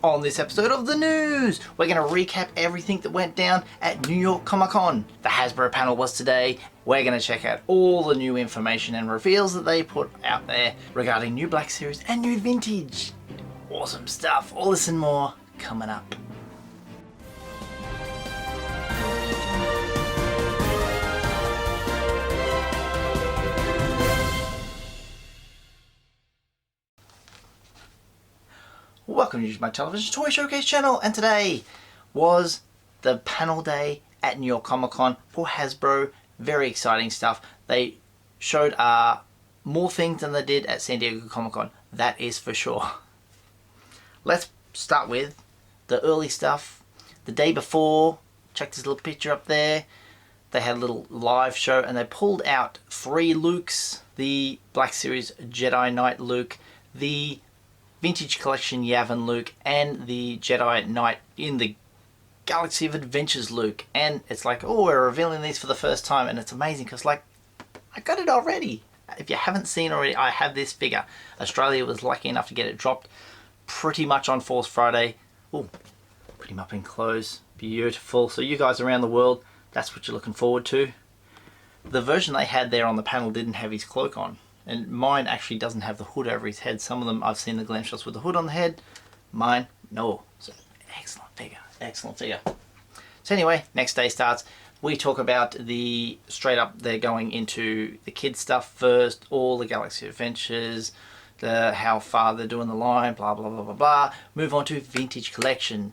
On this episode of the news, we're going to recap everything that went down at New York Comic Con. The Hasbro panel was today. We're going to check out all the new information and reveals that they put out there regarding new Black Series and new Vintage. Awesome stuff. All this and more coming up. Welcome to my television toy showcase channel, and today was the panel day at New York Comic Con for Hasbro. Very exciting stuff. They showed more things than they did at San Diego Comic Con, that is for sure. Let's start with the early stuff. The day before, check this little picture up there. They had a little live show and they pulled out 3 Lukes: the Black Series Jedi Knight Luke, the Vintage Collection Yavin Luke, and the Jedi Knight in the Galaxy of Adventures Luke. And it's like, oh, we're revealing these for the first time, and it's amazing because, like, I got it already. If you haven't seen already, I have this figure. Australia was lucky enough to get it dropped pretty much on Force Friday. Oh, pretty much in close. Beautiful. So you guys around the world, that's what you're looking forward to. The version they had there on the panel didn't have his cloak on. And mine actually doesn't have the hood over his head. Some of them I've seen the glam shots with the hood on the head. Mine, no. So excellent figure, excellent figure. So anyway, next day starts. We talk about the straight up, they're going into the kids stuff first, all the Galaxy Adventures, how far they're doing the line, blah blah blah blah blah. Move on to Vintage Collection.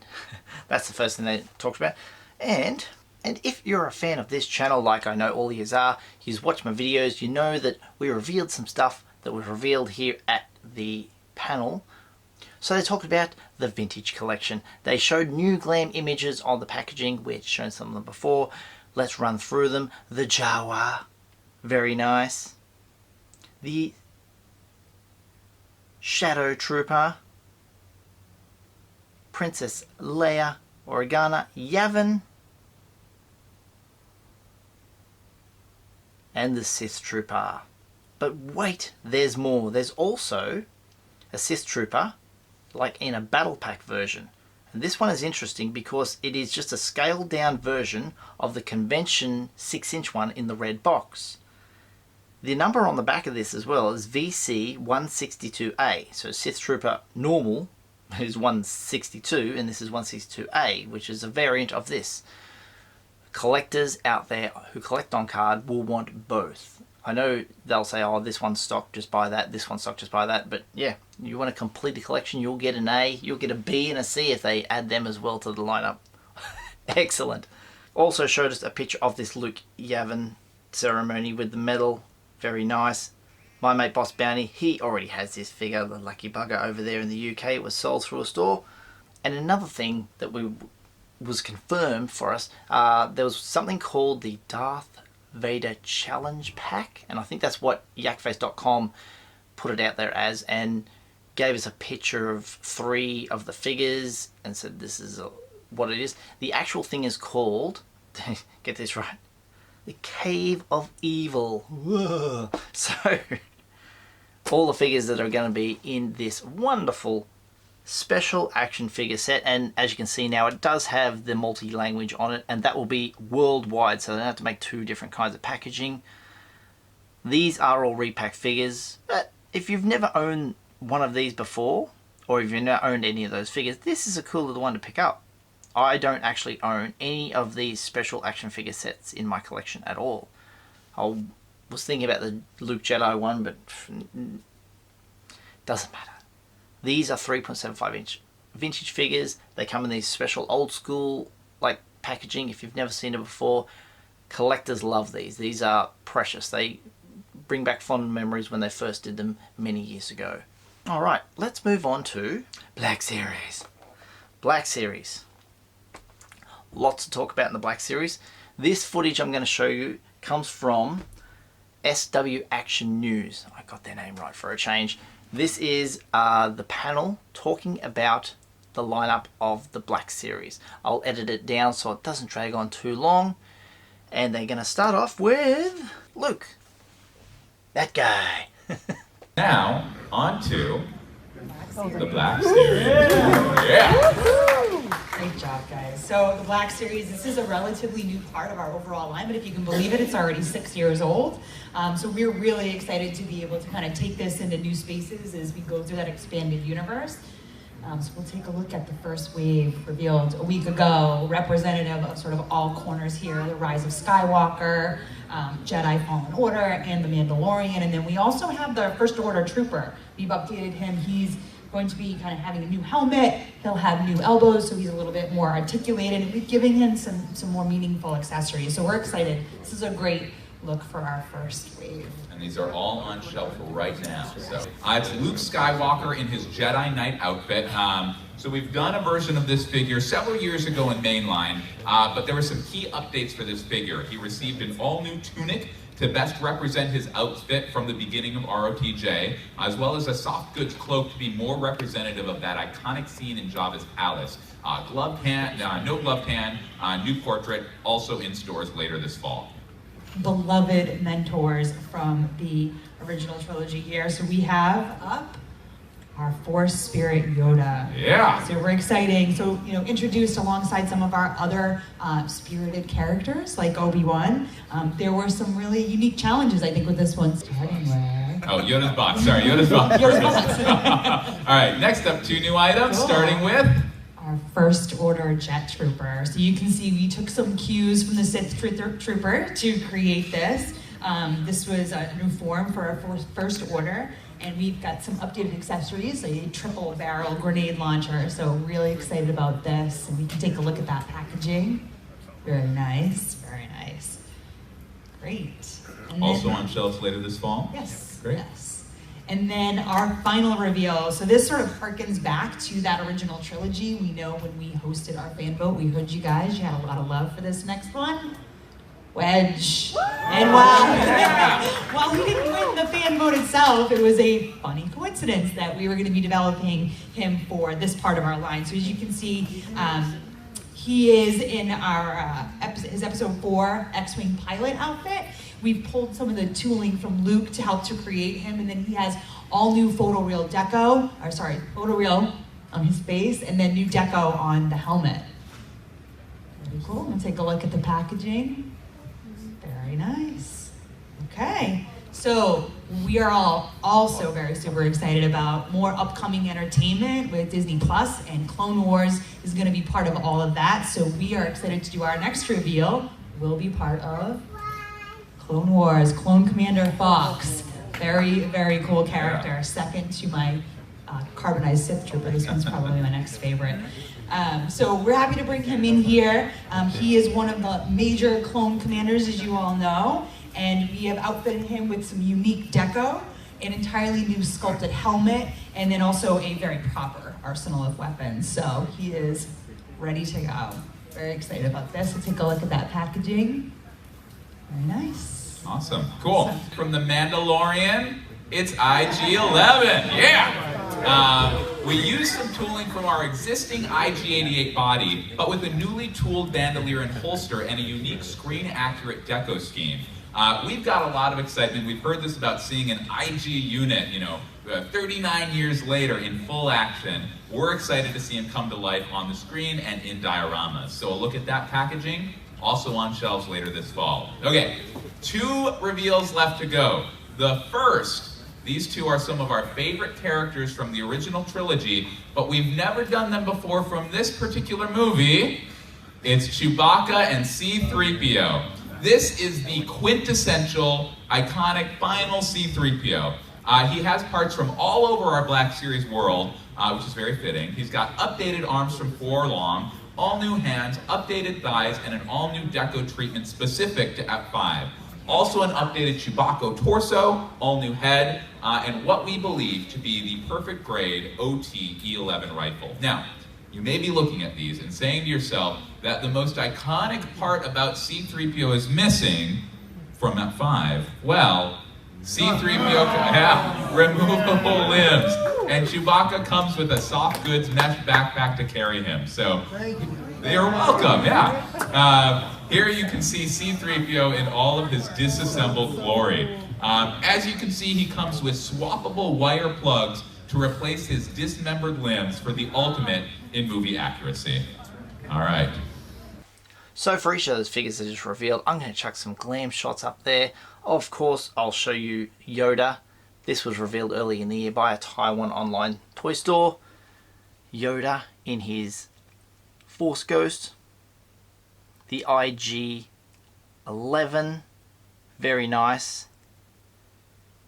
That's the first thing they talked about. And if you're a fan of this channel, like I know all of yous are, yous watch my videos, you know that we revealed some stuff that was revealed here at the panel. So they talked about the Vintage Collection. They showed new glam images on the packaging. We'd shown some of them before. Let's run through them. The Jawa, very nice. The Shadow Trooper, Princess Leia Organa Yavin, and the Sith Trooper. But wait, there's more. There's also a Sith Trooper, like in a battle pack version. And this one is interesting because it is just a scaled down version of the convention 6-inch one in the red box. The number on the back of this as well is VC162A. So Sith Trooper normal is 162 and this is 162A, which is a variant of this. Collectors out there who collect on card will want both. I know they'll say, oh, this one's stock, just buy that, this one's stock, just buy that, but yeah, you want a complete collection, you'll get an A, you'll get a B and a C if they add them as well to the lineup. Excellent. Also showed us a picture of this Luke Yavin ceremony with the medal, very nice. My mate Boss Bounty, he already has this figure, the lucky bugger over there in the UK. It was sold through a store. And another thing that was confirmed for us, there was something called the Darth Vader Challenge Pack, and I think that's what yakface.com put it out there as, and gave us a picture of 3 of the figures and said this is what it is. The actual thing is called, get this right, the Cave of Evil. Whoa. So all the figures that are going to be in this wonderful special action figure set, and as you can see now it does have the multi-language on it, and that will be worldwide, so they don't have to make 2 different kinds of packaging. These are all repack figures, but if you've never owned one of these before, or if you've never owned any of those figures, this is a cool little one to pick up. I don't actually own any of these special action figure sets in my collection at all. I was thinking about the Luke Jedi one, but doesn't matter. These are 3.75 inch vintage figures. They come in these special old school like packaging. If you've never seen it before, collectors love these. These are precious. They bring back fond memories when they first did them many years ago. All right, let's move on to Black Series. Black Series. Lots to talk about in the Black Series. This footage I'm going to show you comes from SW Action News. I got their name right for a change. This is the panel talking about the lineup of the Black Series. I'll edit it down so it doesn't drag on too long. And they're going to start off with Luke. That guy. Now, on to Series. The Black Series. Yeah. Great job, guys. So the Black Series, this is a relatively new part of our overall line, but if you can believe it, it's already 6 years old. So we're really excited to be able to kind of take this into new spaces as we go through that expanded universe. So we'll take a look at the first wave revealed a week ago, representative of sort of all corners here, the rise of Skywalker, Jedi Fallen Order, and the Mandalorian. And then we also have the First Order Trooper. We've updated him. He's going to be kind of having a new helmet. He'll have new elbows, so he's a little bit more articulated. And we've given him some more meaningful accessories. So we're excited. This is a great look for our first wave. And these are all on shelf right now. So it's Luke Skywalker in his Jedi Knight outfit. So we've done a version of this figure several years ago in mainline, but there were some key updates for this figure. He received an all-new tunic to best represent his outfit from the beginning of ROTJ, as well as a soft goods cloak to be more representative of that iconic scene in Jabba's palace. Gloved hand, no gloved hand, new portrait, also in stores later this fall. Beloved mentors from the original trilogy here. So we have up our Force Spirit Yoda. Yeah. Super exciting. So, introduced alongside some of our other spirited characters like Obi-Wan. There were some really unique challenges, I think, with this one. Starting with... Oh, Yoda's box. Sorry, Yoda's box. Yoda's box. All right, next up, 2 new items, Cool. starting with... Our First Order Jet Trooper. So you can see we took some cues from the Sith Trooper to create this. This was a new form for our First Order, and we've got some updated accessories, a triple barrel grenade launcher. So really excited about this, and we can take a look at that packaging. Very nice, very nice. Great. And Also on shelves later this fall? Yes. Great. Yes. And then our final reveal. So this sort of harkens back to that original trilogy. We know when we hosted our fan vote, we heard you guys. You had a lot of love for this next one. Wedge. And while we didn't win the fan vote itself, it was a funny coincidence that we were going to be developing him for this part of our line. So as you can see, he is in our his episode 4 X-Wing pilot outfit. We've pulled some of the tooling from Luke to help to create him, and then he has all new photoreal on his face, and then new deco on the helmet. Very cool. We'll take a look at the packaging. Very nice. Okay, so we are all also very super excited about more upcoming entertainment with Disney Plus, and Clone Wars is going to be part of all of that. So we are excited to do our next reveal. We'll be part of Clone Wars, Clone Commander Fox. Very, very cool character. Second to my carbonized Sith Trooper. This one's probably my next favorite. So we're happy to bring him in here. He is one of the major clone commanders, as you all know, and we have outfitted him with some unique deco, an entirely new sculpted helmet, and then also a very proper arsenal of weapons. So he is ready to go. Very excited about this. Let's take a look at that packaging. Very nice. Awesome. Cool. From the Mandalorian, it's IG-11. Yeah! We used some tooling from our existing IG-88 body, but with a newly tooled bandolier and holster and a unique screen-accurate deco scheme. We've got a lot of excitement. We've heard this about seeing an IG unit, 39 years later in full action. We're excited to see him come to life on the screen and in dioramas. So a look at that packaging, also on shelves later this fall. Okay, 2 reveals left to go. The first, these 2 are some of our favorite characters from the original trilogy, but we've never done them before from this particular movie. It's Chewbacca and C-3PO. This is the quintessential, iconic, final C-3PO. He has parts from all over our Black Series world, which is very fitting. He's got updated arms from 4 long, all new hands, updated thighs, and an all-new deco treatment specific to F5. Also an updated Chewbacca torso, all new head, and what we believe to be the perfect grade OT E11 rifle. Now, you may be looking at these and saying to yourself that the most iconic part about C-3PO is missing from F5. Well, C-3PO can have removable limbs, and Chewbacca comes with a soft goods mesh backpack to carry him. So, you're welcome, yeah. Here you can see C-3PO in all of his disassembled glory. As you can see, he comes with swappable wire plugs to replace his dismembered limbs for the ultimate in movie accuracy. All right. So for each of those figures that just revealed, I'm going to chuck some glam shots up there. Of course, I'll show you Yoda. This was revealed early in the year by a Taiwan online toy store. Yoda in his Force Ghost. The IG-11. Very nice.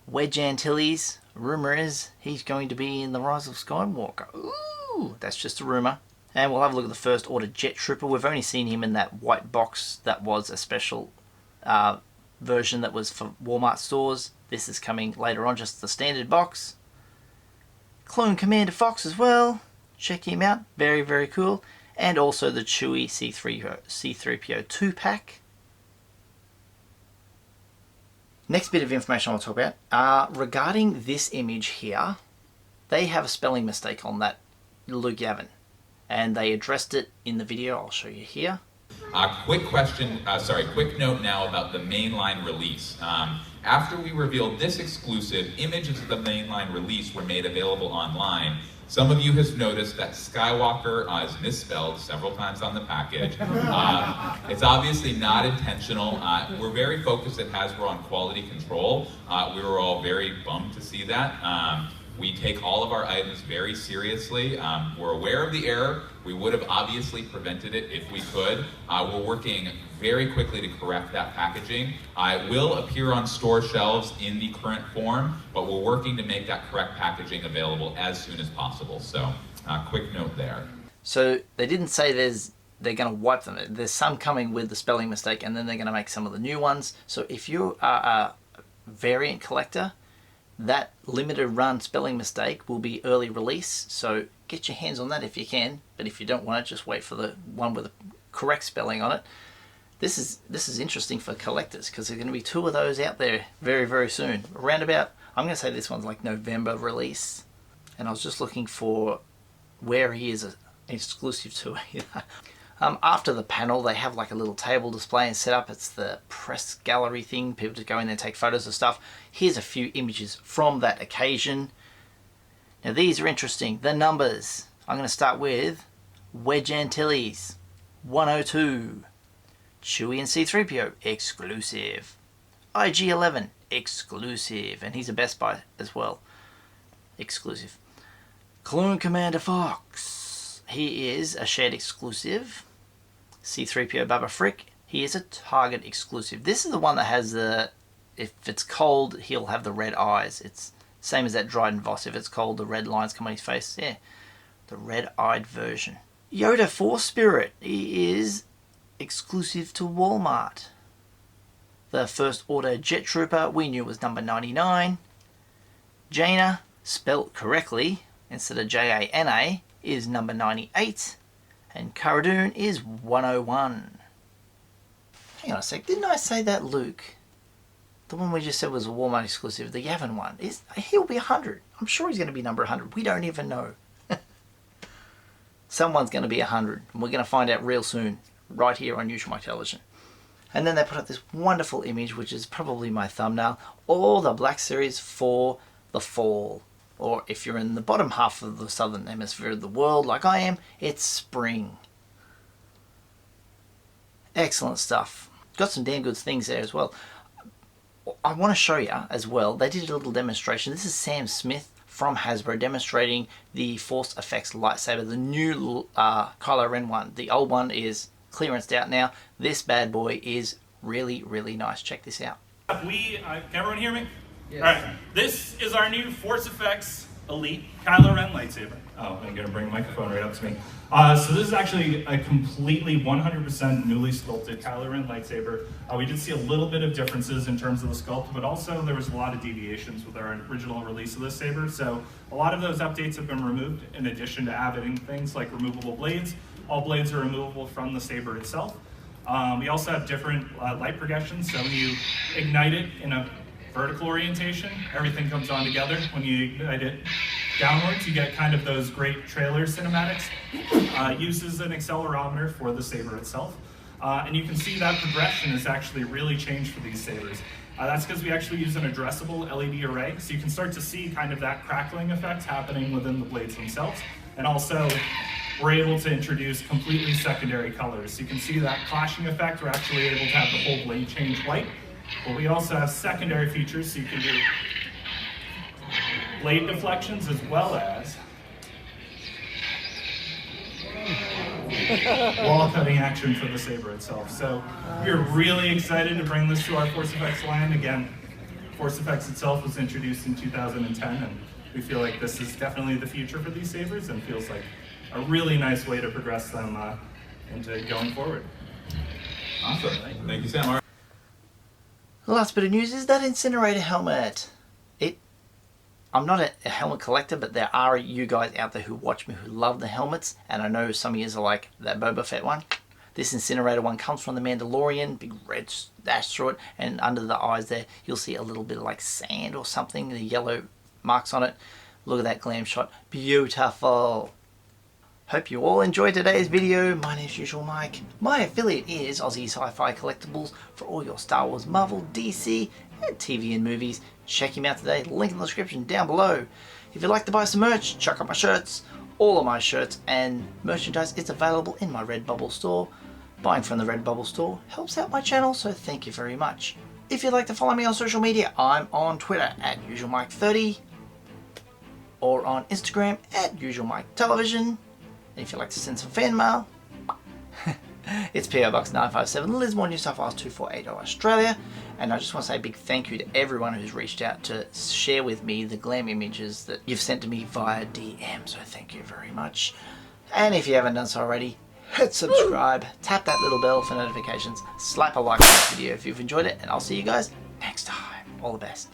Wedge Antilles. Rumor is he's going to be in The Rise of Skywalker. Ooh, that's just a rumor. And we'll have a look at the First Order Jet Trooper. We've only seen him in that white box that was a special version that was for Walmart stores. This is coming later on, just the standard box. Clone Commander Fox as well. Check him out. Very, very cool. And also the Chewie C3PO 2-pack. Next bit of information I want to talk about. Regarding this image here, they have a spelling mistake on that Luke Yavin. And they addressed it in the video. I'll show you here. Quick note now about the mainline release. After we revealed this exclusive, images of the mainline release were made available online. Some of you has noticed that Skywalker is misspelled several times on the package. It's obviously not intentional. We're very focused at Hasbro on quality control. We were all very bummed to see that. We take all of our items very seriously. We're aware of the error. We would have obviously prevented it if we could. We're working very quickly to correct that packaging. It will appear on store shelves in the current form, but we're working to make that correct packaging available as soon as possible. So, quick note there. So they didn't say they're going to wipe them. There's some coming with the spelling mistake, and then they're going to make some of the new ones. So if you are a variant collector, that limited run spelling mistake will be early release, so get your hands on that if you can. But if you don't want it, just wait for the one with the correct spelling on it. This is interesting for collectors because there's going to be 2 of those out there very, very soon. Around about, I'm going to say this one's like November release. And I was just looking for where he is exclusive to. After the panel, they have like a little table display and set up. It's the press gallery thing. People just go in there and take photos of stuff. Here's a few images from that occasion. Now these are interesting. The numbers. I'm going to start with Wedge Antilles, 102. Chewie and C3PO, exclusive. IG-11, exclusive. And he's a Best Buy as well. Exclusive. Clone Commander Fox. He is a shared exclusive. C3PO Baba Frick, he is a Target exclusive. This is the one that has the, if it's cold, he'll have the red eyes. It's same as that Dryden Voss. If it's cold, the red lines come on his face. Yeah, the red-eyed version. Yoda Force Spirit, he is exclusive to Walmart. The First Order Jet Trooper, we knew was number 99. Jaina, spelt correctly, instead of Jana, is number 98. And Cara Dune is 101. Hang on a sec, didn't I say that Luke, the one we just said was a Walmart exclusive, the Yavin one, he'll be 100. I'm sure he's going to be number 100. We don't even know. Someone's going to be 100. And we're going to find out real soon, right here on Usualmike Television. And then they put up this wonderful image, which is probably my thumbnail, all the Black Series for the fall. Or if you're in the bottom half of the southern hemisphere of the world, like I am, it's spring. Excellent stuff. Got some damn good things there as well. I want to show you as well, they did a little demonstration. This is Sam Smith from Hasbro demonstrating the Force Effects lightsaber, the new Kylo Ren one. The old one is clearanced out now. This bad boy is really, really nice. Check this out. Can everyone hear me? Yes. All right, this is our new Force Effects Elite Kylo Ren lightsaber. Oh, I'm gonna bring the microphone right up to me. So this is actually a completely 100% newly sculpted Kylo Ren lightsaber. We did see a little bit of differences in terms of the sculpt, but also there was a lot of deviations with our original release of this saber. So a lot of those updates have been removed, in addition to adding things like removable blades. All blades are removable from the saber itself. We also have different light projections. So when you ignite it in a vertical orientation, everything comes on together. When you ignite it downwards, you get kind of those great trailer cinematics. Uses an accelerometer for the saber itself. And you can see that progression has actually really changed for these sabers. That's because we actually use an addressable LED array, so you can start to see kind of that crackling effect happening within the blades themselves. And also, we're able to introduce completely secondary colors. So you can see that clashing effect. We're actually able to have the whole blade change white. But we also have secondary features, so you can do blade deflections as well as wall cutting action for the saber itself. So we're really excited to bring this to our Force Effects line. Again, Force Effects itself was introduced in 2010, and we feel like this is definitely the future for these sabers and feels like a really nice way to progress them into going forward. Awesome. Thank you, Sam. The last bit of news is that incinerator helmet. I'm not a helmet collector, but there are you guys out there who watch me who love the helmets, and I know some of you are like that Boba Fett one. This incinerator one comes from the Mandalorian, big red dash through it, and under the eyes there you'll see a little bit of like sand or something, the yellow marks on it. Look at that glam shot, beautiful. Hope you all enjoyed today's video. My name's Usualmike. My affiliate is Aussie Sci-Fi Collectibles for all your Star Wars, Marvel, DC, and TV and movies. Check him out today, link in the description down below. If you'd like to buy some merch, check out my shirts. All of my shirts and merchandise is available in my Redbubble store. Buying from the Redbubble store helps out my channel, so thank you very much. If you'd like to follow me on social media, I'm on Twitter at Usualmike30 or on Instagram at Usualmike Television. And if you'd like to send some fan mail, it's PO Box 957, Lismore, New South Wales 248 Australia. And I just want to say a big thank you to everyone who's reached out to share with me the glam images that you've sent to me via DM, so thank you very much. And if you haven't done so already, hit subscribe, tap that little bell for notifications, slap a like on this video if you've enjoyed it, and I'll see you guys next time. All the best.